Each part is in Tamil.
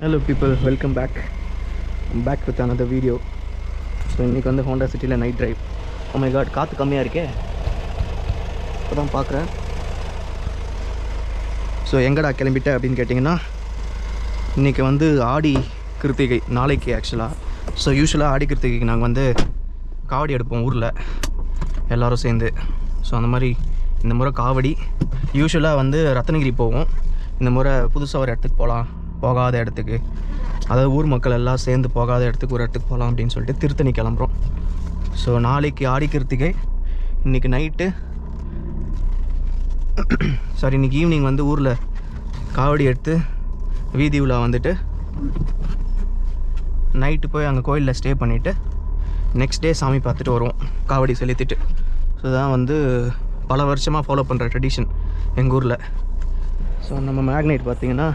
Hello people, welcome back. I'm back with another video. So இன்னைக்கு வந்து ஹோண்டா சிட்டியில் night drive. Oh my god, காற்று கம்மியாக இருக்கே. இப்போ தான் பார்க்குறேன். ஸோ எங்கடா கிளம்பிட்டேன் அப்படின்னு கேட்டிங்கன்னா, இன்றைக்கி வந்து ஆடி கிருத்திகை நாளைக்கு ஆக்சுவலாக. ஸோ யூஸ்வலாக ஆடி கிருத்திகைக்கு நாங்கள் வந்து காவடி எடுப்போம் ஊரில் எல்லோரும் சேர்ந்து. ஸோ அந்த மாதிரி இந்த முறை காவடி யூஸ்வலாக வந்து ரத்னகிரி போவோம். இந்த முறை புதுசாக ஒரு இடத்துக்கு போகாத இடத்துக்கு, அதாவது ஊர் மக்கள் எல்லாம் சேர்ந்து போகாத இடத்துக்கு ஒரு இடத்துக்கு போகலாம் அப்படின்னு சொல்லிட்டு திருத்தணி கிளம்புறோம். ஸோ நாளைக்கு ஆடி கிருத்திகை, இன்றைக்கி நைட்டு இன்றைக்கி ஈவினிங் வந்து ஊரில் காவடி எடுத்து வீதி உலா வந்துட்டு நைட்டு போய் அங்கே கோயிலில் ஸ்டே பண்ணிவிட்டு நெக்ஸ்ட் டே சாமி பார்த்துட்டு வருவோம் காவடி செலுத்திட்டு. ஸோ தான் வந்து பல வருஷமாக ஃபாலோ பண்ணுற ட்ரெடிஷன் எங்கள் ஊரில். ஸோ நம்ம மேக்னைட் பார்த்திங்கன்னா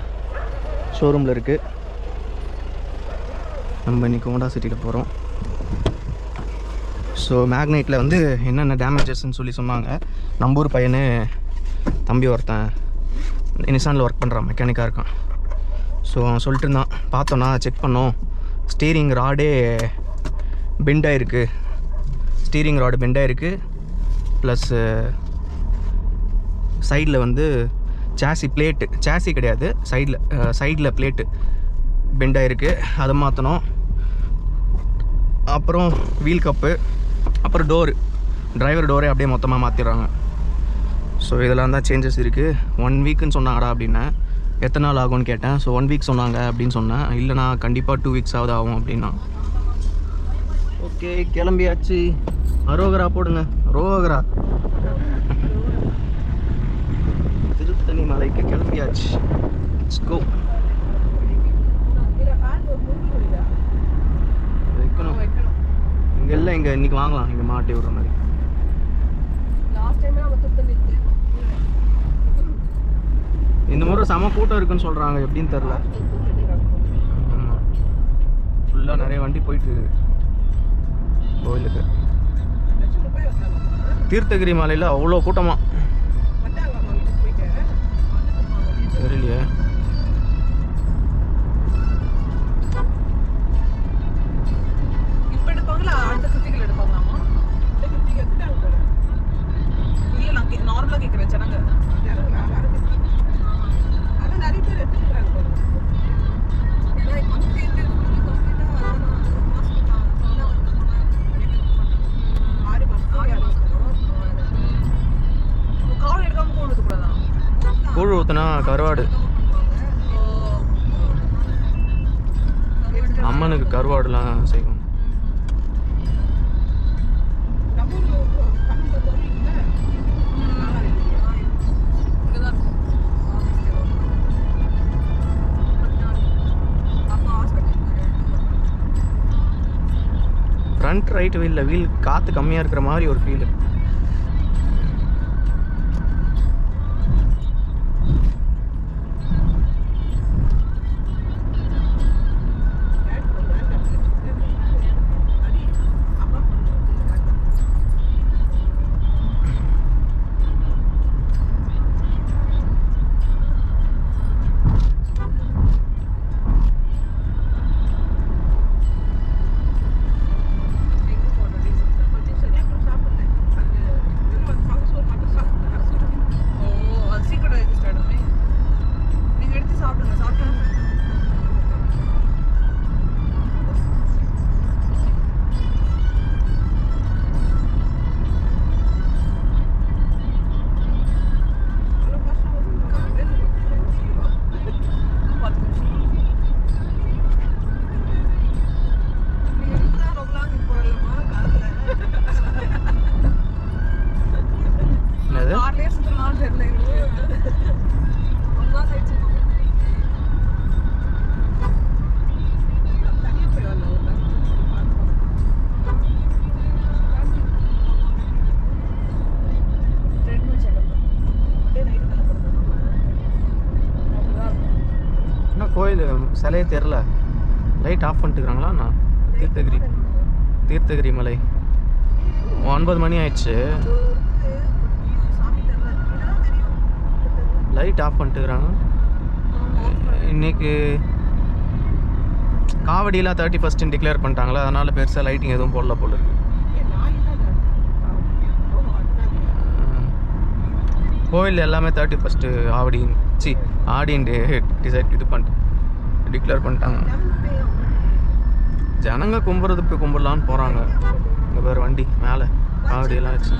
ஷோரூமில் இருக்குது. நம்ம இன்றைக்கி ஹோண்டா சிட்டியில் போகிறோம். ஸோ மேக்னைட்டில் வந்து என்னென்ன டேமேஜஸ்ன்னு சொல்லி சொன்னாங்க. நம்பூர் பையனு தம்பி ஒருத்தன் நிசானில் ஒர்க் பண்ணுறான், மெக்கானிக்காக இருக்கான். ஸோ அவன் சொல்லிட்டு இருந்தான், பார்த்தோன்னா செக் பண்ணோம், ஸ்டீரிங் ராடே பெண்டாயிருக்கு. ஸ்டீரிங் ராடு பெண்டாயிருக்கு, ப்ளஸ்ஸு சைடில் வந்து சேசி கிடையாது, சைடில் பிளேட்டு பெண்டாயிருக்கு, அதை மாற்றணும். அப்புறம் வீல் கப்பு, அப்புறம் டிரைவர் டோரே அப்படியே மொத்தமாக மாற்றிடுறாங்க. ஸோ இதெல்லாம் தான் சேஞ்சஸ் இருக்குது. 1 வீக்குன்னு சொன்னாங்கடா அப்படின்னா. எத்தனை நாள் ஆகும்னு கேட்டேன். ஸோ 1 வீக் சொன்னாங்க அப்படின்னு சொன்னேன். இல்லைண்ணா கண்டிப்பாக 2 வீக்ஸ் ஆகும் அப்படின்னா. ஓகே, கிளம்பியாச்சு. அரோகரா போடுங்க, ரோகரா. திருத்தணி மலைக்கு கிளம்பியாச்சு. Let's go. வைக்கணும் இங்கே இல்லை, இங்கே இன்றைக்கி வாங்கலாம், இங்கே மாட்டி விடுற மாதிரி. இந்த முறை செம கூட்டம் இருக்குன்னு சொல்கிறாங்க, எப்படின்னு தெரில. ஆமாம், ஃபுல்லாக நிறைய வண்டி போயிட்டு கோயிலுக்கு. தீர்த்தகிரி மலையில் அவ்வளோ கூட்டமாக தெரியலையே. கூழ் ஊற்றுனா கருவாடு, அம்மனுக்கு கருவாடுலாம் செய்வோம். ஃப்ரண்ட் ரைட் வீல் காற்று கம்மியாக இருக்கிற மாதிரி ஒரு ஃபீலு. கோயில் சிலையே தெரில, லைட் ஆஃப் பண்ணிட்டுருக்காங்களா? நான் தீர்த்தகிரி மலை 9 மணி ஆயிடுச்சு, லைட் ஆஃப் பண்ணிட்டுருக்காங்க. இன்றைக்கி காவடியெலாம் 31 டிக்ளேர் பண்ணிட்டாங்களா, அதனால் பெருசாக லைட்டிங் எதுவும் போடல போல இருக்கு. கோவில் எல்லாமே 31 ஆடின்னு டிசைட் இது பண்ணிட்டு டிக்ளேர் பண்ணிட்டாங்க. ஜனங்க கும்பிட்றதுக்கு கும்பிடலான்னு போகிறாங்க. இங்கே வேறு வண்டி மேலே காவடியெல்லாம் வச்சு.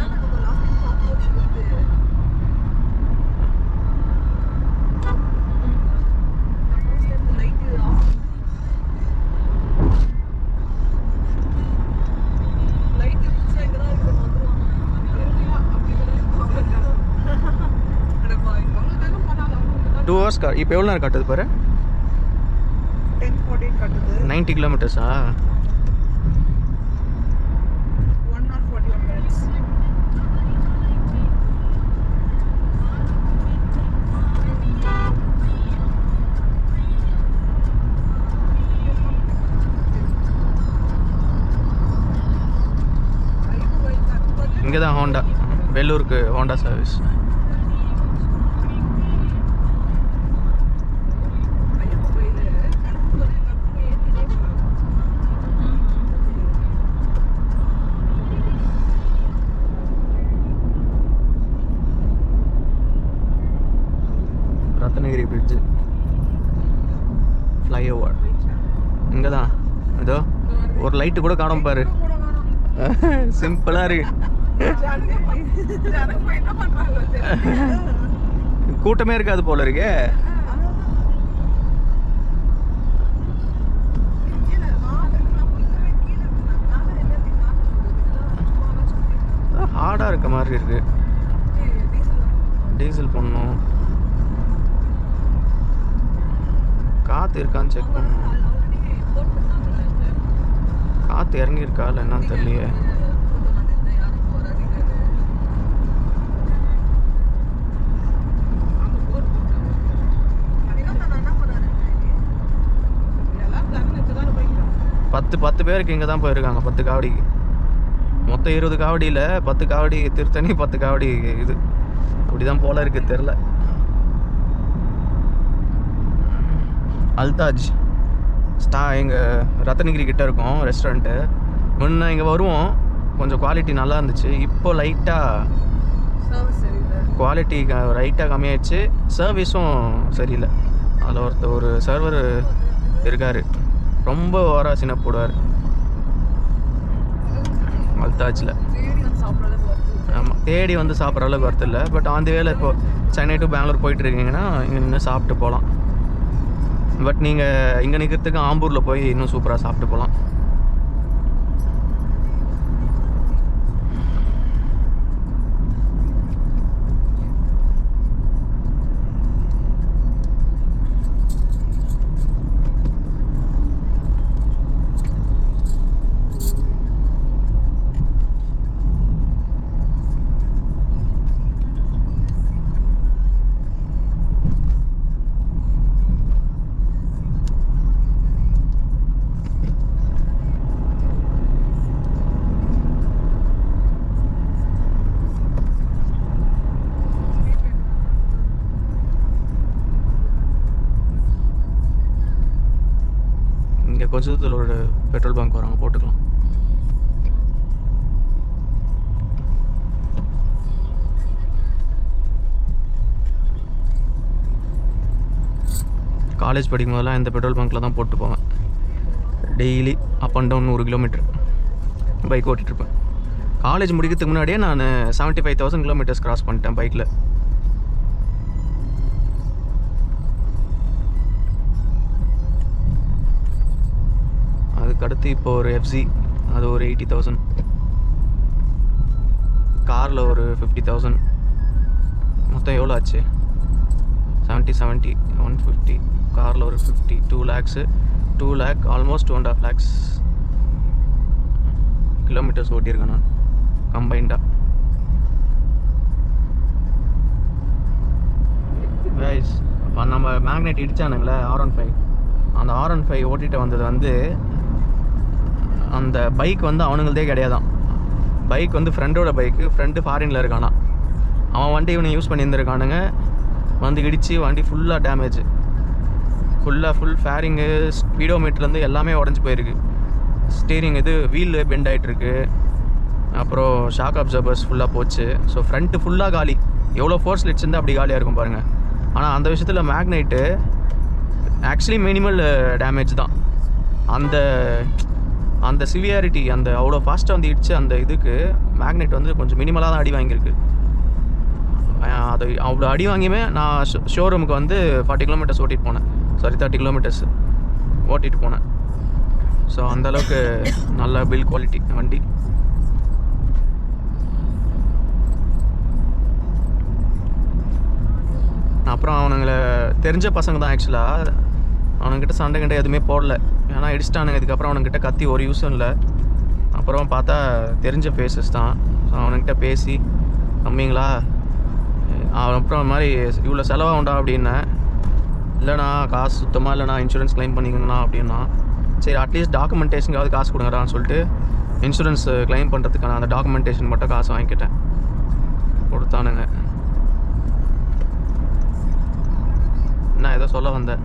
இப்போ எவ்வளோ நேரம் காட்டுது பாரு, 10:14 காட்டுது. 90 கிலோமீட்டர்ஸா? 1 hour 41 minutes. இங்கே தான் ஹோண்டா, வேலூருக்கு Honda service. Ratnagiri bridge flyover இங்கே தான். இதோ ஒரு லைட்டு கூட காணும் பாரு, சிம்பிளாக இருக்கு. கூட்டமே இருக்காது போல இருக்கே. ஹார்டாக இருக்க மாதிரி இருக்கு. டீசல் பண்ணணும், காற்று இருக்கான்னு செக் பண்ணணும். காற்று இறங்கியிருக்கா இல்லை என்னன்னு தெரியலையே. பத்து பேருக்கு இங்கே தான் போயிருக்காங்க, 10 காவடிக்கு. மொத்தம் 20 காவடியில் 10 காவடி திருத்தணி, 10 காவடி இது. அப்படி தான் போல இருக்கு, தெரில. அல்தாஜ் எங்கள் ரத்னகிரி கிட்டே இருக்கும் ரெஸ்டாரண்ட்டு. முன்னே இங்கே வருவோம், கொஞ்சம் குவாலிட்டி நல்லா இருந்துச்சு. இப்போ லைட்டாக குவாலிட்டி லைட்டாக கம்மியாயிடுச்சு, சர்வீஸும் சரியில்லை. அதில் ஒரு சர்வர் இருக்கார், ரொம்ப ஓவராக சின்ன போடுவார் அல்தாஜில். ஆமாம், தேடி வந்து சாப்பிட்ற அளவுக்கு வரது இல்லை. பட் அந்த வேலை இப்போ சென்னை டு பெங்களூர் போயிட்டுருக்கீங்கன்னா இங்கே நின்று சாப்பிட்டு போகலாம். பட் நீங்கள் இங்கே நிற்கிறதுக்கு ஆம்பூரில் போய் இன்னும் சூப்பராக சாப்பிட்டு போகலாம். இங்கே கொஞ்சம் தூரத்தில் ஒரு பெட்ரோல் பங்க் வராங்க, போட்டுக்கலாம். காலேஜ் படிக்கும் போதெல்லாம் இந்த பெட்ரோல் பங்க்கில் தான் போட்டு போவேன். Daily up and down 100 kilometre bike ஓட்டிகிட்ருப்பேன். காலேஜ் முடிக்கிறதுக்கு முன்னாடியே நான் 75,000 கிலோமீட்டர்ஸ் கிராஸ் பண்ணிட்டேன் பைக்கில். அதுக்கடுத்து இப்போ ஒரு எஃப்சி, அது ஒரு 80,000. காரில் ஒரு 50,000. மொத்தம் எவ்வளோ ஆச்சு? 70 150. காரில் ஒரு 50, 2 lakhs, 2 lakh, almost 2.5 lakhs kilometres ஓட்டியிருக்கேன் நான் கம்பைண்டாக. கைஸ், நம்ம மேக்னெட் இடிச்சானுங்களே R15, அந்த R15 ஓட்டிகிட்டு வந்தது வந்து அந்த பைக் வந்து அவனுங்களதே கிடையாதான். பைக் வந்து ஃப்ரெண்டோட பைக்கு, ஃப்ரெண்டு ஃபாரினில் இருக்கானா. அவன் வண்டி இவனை யூஸ் பண்ணியிருந்துருக்கானுங்க, வந்து இடித்து வண்டி ஃபுல்லாக டேமேஜ். ஃபுல் ஃபேரிங்கு ஸ்பீடோமீட்டர்லேருந்து எல்லாமே உடஞ்சி போயிருக்கு. ஸ்டீரிங் இது வீல் பெண்ட் ஆகிட்டுருக்கு. அப்புறம் ஷாக் அப்சர்வர்ஸ் ஃபுல்லாக போச்சு. ஸோ ஃப்ரண்ட்டு ஃபுல்லாக காலி. எவ்வளோ ஃபோர்ஸ் லிட்ஸ் இருந்தால் அப்படி காலியாக இருக்கும் பாருங்கள். ஆனால் அந்த விஷயத்தில் மேக்னைட்டு ஆக்சுவலி மினிமல் டேமேஜ் தான். அந்த சிவியாரிட்டி அந்த அவ்வளோ ஃபாஸ்ட்டாக வந்து இடிச்சு அந்த இதுக்கு மேக்னெட் வந்து கொஞ்சம் மினிமலாக தான் அடி வாங்கியிருக்கு. அது அவ்வளோ அடி வாங்கியுமே நான் ஷோரூமுக்கு வந்து 40 கிலோமீட்டர்ஸ் ஓட்டிகிட்டு போனேன். 30 கிலோமீட்டர்ஸ் ஓட்டிகிட்டு போனேன். ஸோ அந்தளவுக்கு நல்ல பில் குவாலிட்டி வண்டி. அப்புறம் அவனுங்களை தெரிஞ்ச பசங்க தான் ஆக்சுவலாக. அவனுங்கிட்ட சண்டை கிட்ட எதுவுமே போடல. ஏன்னா இடிச்சிட்டானுங்க. இதுக்கப்புறம் அவனுங்கிட்ட கத்தி ஒரு யூஸும் இல்லை. அப்புறம் பார்த்தா தெரிஞ்ச ஃபேஸஸ் தான். ஸோ அவனுங்கிட்ட பேசி கம்மிங்களா அப்புறம் அந்த மாதிரி இவ்வளோ செலவாக உண்டா அப்படின்னேன். இல்லைண்ணா காசு சுத்தமாக இல்லைண்ணா, இன்சூரன்ஸ் க்ளைம் பண்ணிக்கங்கண்ணா அப்படின்னா. சரி அட்லீஸ்ட் டாக்குமெண்டேஷனுக்காவது காசு கொடுங்கடான்னு சொல்லிட்டு இன்சூரன்ஸ் க்ளைம் பண்ணுறதுக்கான அந்த டாக்குமெண்டேஷன் மட்டும் காசு வாங்கிக்கிட்டேன். கொடுத்தானுங்க. நான் ஏதோ சொல்ல வந்தேன்.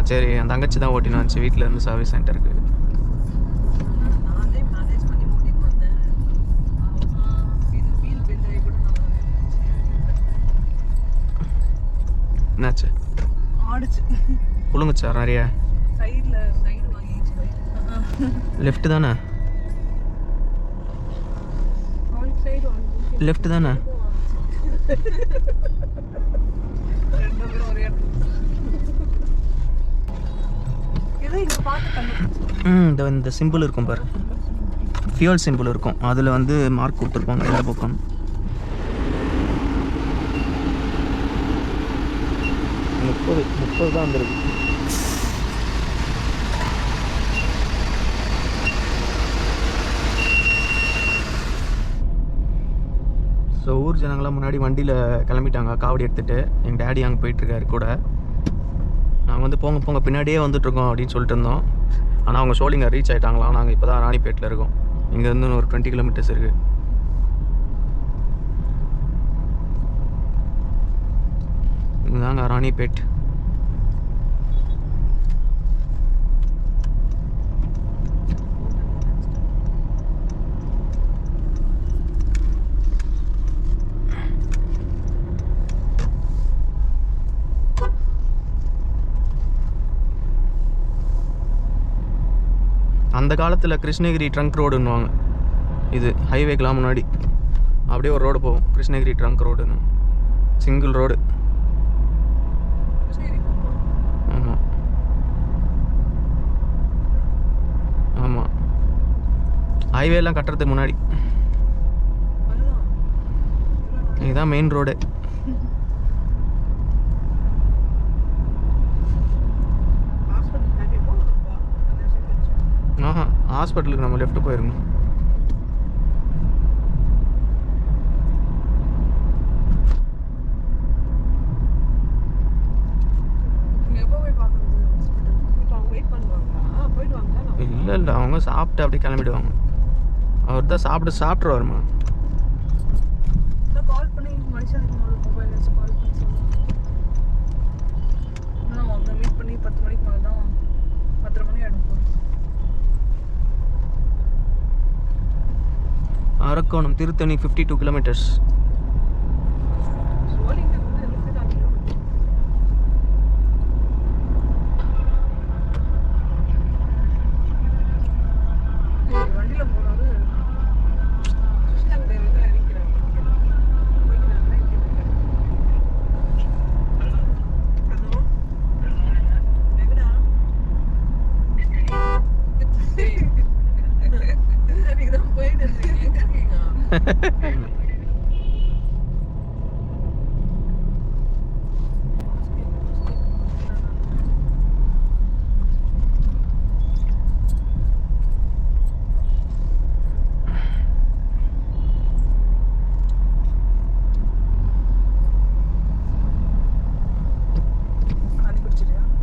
சரி என் தங்கச்சி தான் ஓட்டினா வந்துச்சு வீட்டில் இருந்து சர்வீஸ் சென்டருக்கு. என்னாச்சு? புழுங்குச்சா நிறைய? லெஃப்ட் தானே? லெஃப்ட் தானே? இந்த சிம்பிள் இருக்கும் பாரு, ஃபியூல் சிம்பிள் இருக்கும். அதில் வந்து மார்க் கொடுத்துருப்பாங்க எல்லா பக்கம். முப்பது தான் வந்துருக்கு. ஸோ ஊர் ஜனங்களாம் முன்னாடி வண்டியில் கிளம்பிட்டாங்க காவடி எடுத்துகிட்டு. எங்கள் டேடி அங்கே போயிட்டுருக்காரு கூட. நாங்கள் வந்து போங்க பின்னாடியே வந்துட்டுருக்கோம் அப்படின்னு சொல்லிட்டு இருந்தோம். ஆனால் அவங்க ஷோலிங்கர் ரீச் ஆகிட்டாங்களாம். நாங்கள் இப்போ தான் ராணிப்பேட்டில் இருக்கோம். இங்கேருந்து ஒரு 20 கிலோமீட்டர்ஸ் இருக்குது. இங்கதாங்க ராணிப்பேட். அந்த காலத்தில் கிருஷ்ணகிரி ட்ரங்க் ரோடுன்னுவாங்க. இது ஹைவேக்கெலாம் முன்னாடி அப்படியே ஒரு ரோடு போகும், கிருஷ்ணகிரி ட்ரங்க் ரோடுன்னு. Single road. ஆமாம் ஆமாம், ஹைவேலாம் கட்டுறதுக்கு முன்னாடி இதுதான் மெயின் ரோடு. ஹாஸ்பிட்டலுக்கு நம்ம லெஃப்ட் போயிருக்கணும். இல்லை அவங்க சாப்பிட்டு அப்படியே கிளம்பிடுவாங்க. அவர் தான் சாப்பிட்ருவாருமா. அரக்கோணம் திருத்தணி 52 கிலோமீட்டர்ஸ்.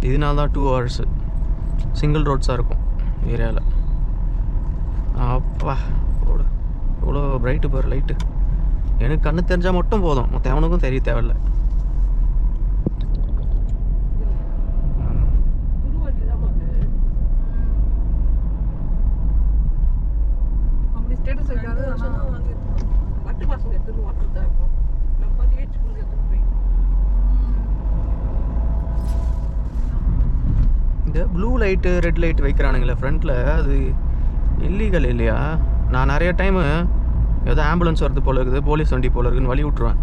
இதனால தான் 2 hours சிங்கிள் ரோட்ஸாக இருக்கும் ஏரியாவில். அப்பா எவ்வளோ பிரைட்டு பாரு லைட்டு. எனக்கு கண்ணு தெரிஞ்சால் மட்டும் போதும், மற்ற எவனுக்கும் தெரிய தேவையில்லை. அப்படி ஸ்டேட்டஸ் வைக்காது. ஆனால் பட்டு பசங்க எடுத்துன்னு வாட்டர் தான் இருக்கும். நம்ம ஏஜ் எடுத்துன்னு போய் இந்த ப்ளூ லைட்டு ரெட் லைட் வைக்கிறானுங்களே ஃப்ரண்ட்டில், அது இல்லீகல் இல்லையா? நான் நிறைய டைமு ஏதோ ஆம்புலன்ஸ் வரது போல் இருக்குது, போலீஸ் வண்டி போல் இருக்குதுன்னு வழி விட்ருவேன்.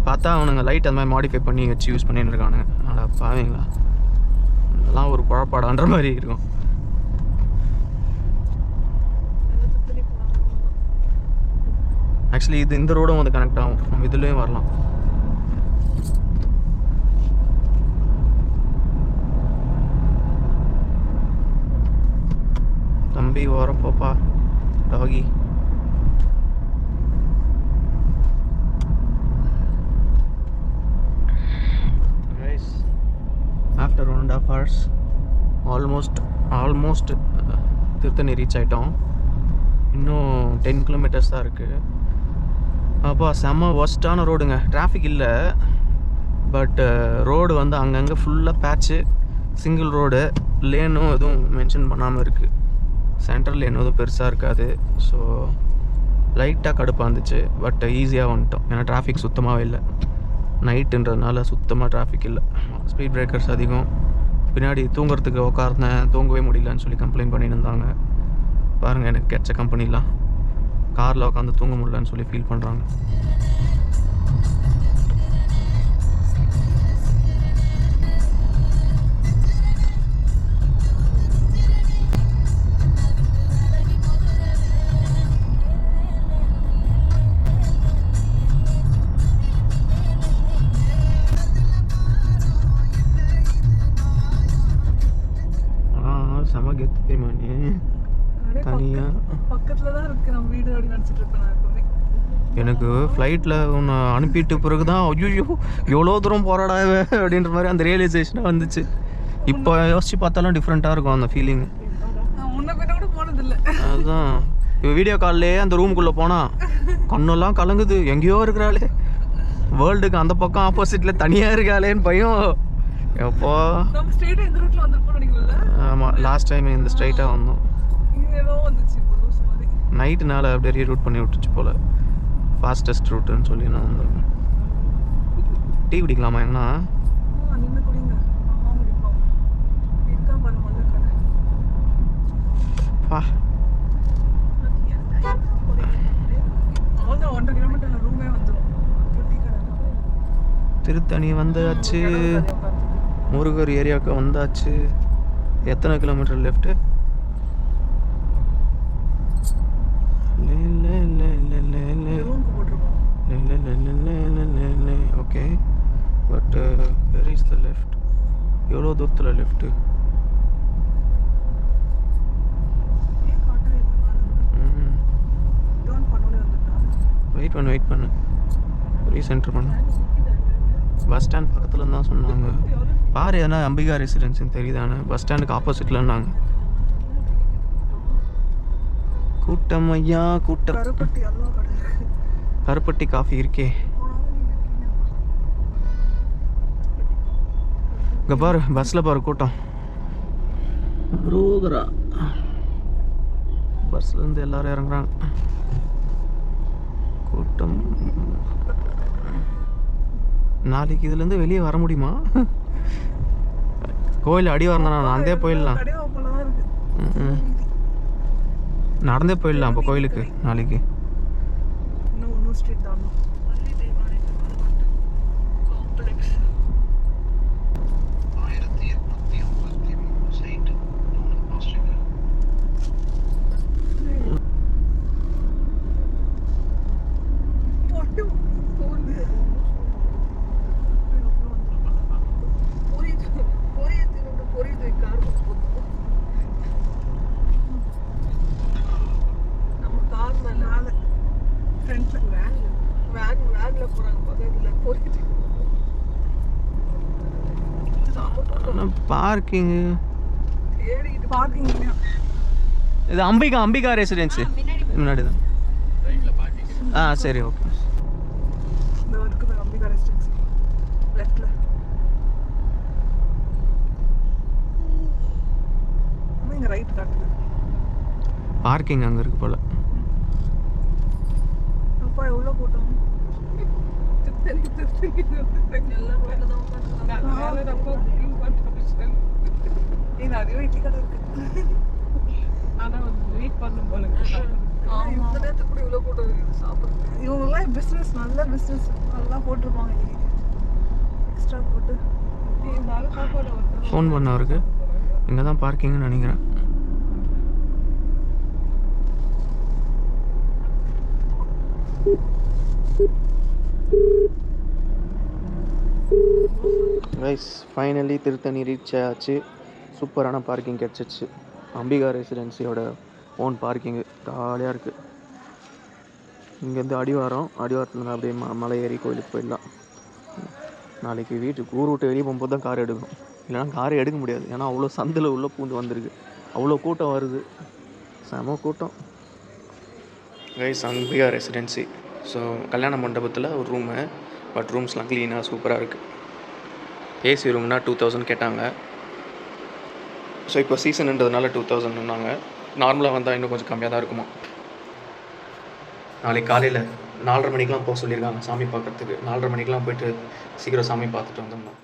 பார்த்தா அவனுங்க லைட் அந்த மாதிரி மாடிஃபை பண்ணி வச்சு யூஸ் பண்ணின்னு இருக்கானுங்க. அட பாவீங்களா, இதெல்லாம் ஒரு குழப்பாடான்ற மாதிரி இருக்கும். ஆக்சுவலி இது இந்த ரோடும் வந்து கனெக்ட் ஆகும், நம்ம இதுலேயும் வரலாம். தம்பி வரப்போப்பா doggy. After 1.5 hours almost Tiruttani reach ஆகிட்டோம். இன்னும் 10 kilometers தான் இருக்குது. அப்பா செம்ம ஒஸ்ட்டான ரோடுங்க. டிராஃபிக் இல்லை, பட் ரோடு வந்து அங்கங்கே ஃபுல்லாக பேட்ச்சு, சிங்கிள் ரோடு, லேனும் எதுவும் மென்ஷன் பண்ணாமல் இருக்குது. சென்ட்ரல் லேன் எதுவும் பெருசாக இருக்காது. ஸோ லைட்டாக கடுப்பாக இருந்துச்சு, பட் ஈஸியாக வந்துட்டோம். ஏன்னா டிராஃபிக் சுத்தமாகவே இல்லை, நைட்டுன்றதுனால சுத்தமாக டிராஃபிக் இல்லை. ஸ்பீட் பிரேக்கர்ஸ் அதிகம். பின்னாடி தூங்குறதுக்கு உட்கார்ந்தேன், தூங்கவே முடியலன்னு சொல்லி கம்ப்ளைண்ட் பண்ணிட்டு இருந்தாங்க. பாருங்கள், எனக்கு கிடைச்ச கம்பெனிலாம் காரில் உட்காந்து தூங்க முடியலன்னு சொல்லி ஃபீல் பண்ணுறாங்க. செம கெத்து தெரியுமா நீ? தனியாக பக்கத்தில் தான் இருக்குது நம்ம வீடு அப்படி நினச்சிட்டு இருப்பேன் நான் எப்பவுமே. எனக்கு ஃப்ளைட்டில் ஒன்று அனுப்பிட்டு பிறகு தான் ஐயோ எவ்வளோ தூரம் போராடா அப்படின்ற மாதிரி அந்த ரியலைசேஷனாக வந்துச்சு. இப்போ யோசிச்சு பார்த்தாலும் டிஃப்ரெண்ட்டாக இருக்கும் அந்த ஃபீலிங். நான் முன்ன பின்ன கூட போனதில்லை. அதுதான் இப்போ வீடியோ கால்லே அந்த ரூமுக்குள்ளே போனால் கண்ணெல்லாம் கலங்குது, எங்கேயோ இருக்கிறாளே, வேர்ல்டுக்கு அந்த பக்கம் ஆப்போசிட்டில் தனியாக இருக்காளேன்னு பயம். எப்போ நம்ம ஸ்ட்ரெயிட்டாக இந்த ரூட்டில் வந்துருப்போம் நினைக்கல. ஆமாம், லாஸ்ட் டைம் இந்த ஸ்ட்ரைட்டாக வந்தோம். ஏதோ வந்துச்சு இப்போ லூஸ் மாதிரி. நைட்டுனால அப்படியே ரீரூட் பண்ணி விட்டுச்சு போல், ஃபாஸ்டஸ்ட் ரூட்டுன்னு சொல்லி நான் வந்தேன். டீ குடிக்கலாமா எங்கன்னா? நின்று குடிங்க, அம்மா குடிப்போம். இருக்கா பாருங்க முதல்ல கடை. பா அவ்வளோதான் 1.5 kilometer ரூமே வந்துடும். டீ கடை திருத்தணி வந்தாச்சு, முருகர் ஏரியாவுக்கு வந்தாச்சு. எத்தனை kilometre left? Okay, but where is the left? எவ்வளோ தூரத்தில் லெஃப்ட்டு? வெயிட் பண்ணு ரீசென்டர் பண்ணு. பஸ் ஸ்டாண்ட் பக்கத்தில் தான் சொன்னாங்க. பாரு, எதனா அம்பிகா ரெசிடென்சின்னு தெரியுதானே? பஸ் ஸ்டாண்டுக்கு ஆப்போசிட்லன்னாங்க. கூட்டம் ஐயா கூட்டம். கருப்பட்டி காஃபி இருக்கே இங்கே பாரு, பஸ்ஸில் பாரு கூட்டம். ரோகரா பஸ்லேருந்து எல்லாரும் இறங்குறாங்க. கூட்டம். நாளைக்கு இதுலேருந்து வெளியே வர முடியுமா? கோயில் அடி வரணும், நடந்தே போயிடலாம். நடந்தே போயிடலாம் அப்போ கோயிலுக்கு நாளைக்கு. பார்க்கிங் இது அம்பிகா ரெசிடென்சி முன்னாடி தான். ஆ சரி ஓகே. இந்த இருக்குது அம்பிகா ரெசிடென்சி லெஃப்ட்ல. இங்க ரைட் காட்டுது. பார்க்கிங் அங்கே இருக்கு போல். அப்பா எவ்வளோ கூட்டம். எல்லாம் ரோட்ல தான் உட்காந்துருக்காங்க. நிறைய இட்லி கடை இருக்கு. ஆனா வந்து வெயிட் பண்ணும் போல. இந்த நேரத்துக்கு கூட இவ்வளோ கூட்டம் இருக்குது சாப்பிட்றது. இவங்கெல்லாம் பிஸ்னஸ் நல்ல பிஸ்னஸ் நல்லா போட்டிருப்பாங்க. எக்ஸ்ட்ரா போட்டு சாப்பாடு ஃபோன் பண்ண அவருக்கு. இங்கே தான் பார்க்கிங்னு நினைக்கிறேன். கைஸ் ஃபைனலி திருத்தணி ரீச் ஆச்சு. சூப்பரான பார்க்கிங் கிடச்சிச்சு. அம்பிகா ரெசிடென்சியோட ஓன் பார்க்கிங்கு ஜாலியாக இருக்குது. இங்கேருந்து அடிவாரத்துலேருந்து அப்படியே மலை ஏறி கோயிலுக்கு போயிடலாம். நாளைக்கு வீட்டுக்கு ஊர் விட்டு வெளியே போகும்போது தான் கார் எடுக்கணும். இல்லைனா காரை எடுக்க முடியாது. ஏன்னா அவ்வளோ சந்தில் உள்ளே பூந்து வந்திருக்கு. அவ்வளோ கூட்டம் வருது. செம கூட்டம். Guys Ambika residency. ஸோ கல்யாண மண்டபத்தில் ஒரு ரூமு. பட் ரூம்ஸ்லாம் க்ளீனாக சூப்பராக இருக்குது. ஏசி ரூம்னா 2000 கேட்டாங்க. ஸோ இப்போ சீசன்ன்றதுனால 2000ன்னாங்க. நார்மலாக வந்தால் இன்னும் கொஞ்சம் கம்மியாக தான் இருக்குமா. நாளைக்கு காலையில் 4:30 மணிக்கெலாம் போக சொல்லியிருக்காங்க சாமி பார்க்கறதுக்கு. 4:30 மணிக்கெலாம் போய்ட்டு சீக்கிரம் சாமி பார்த்துட்டு வந்துடணும்.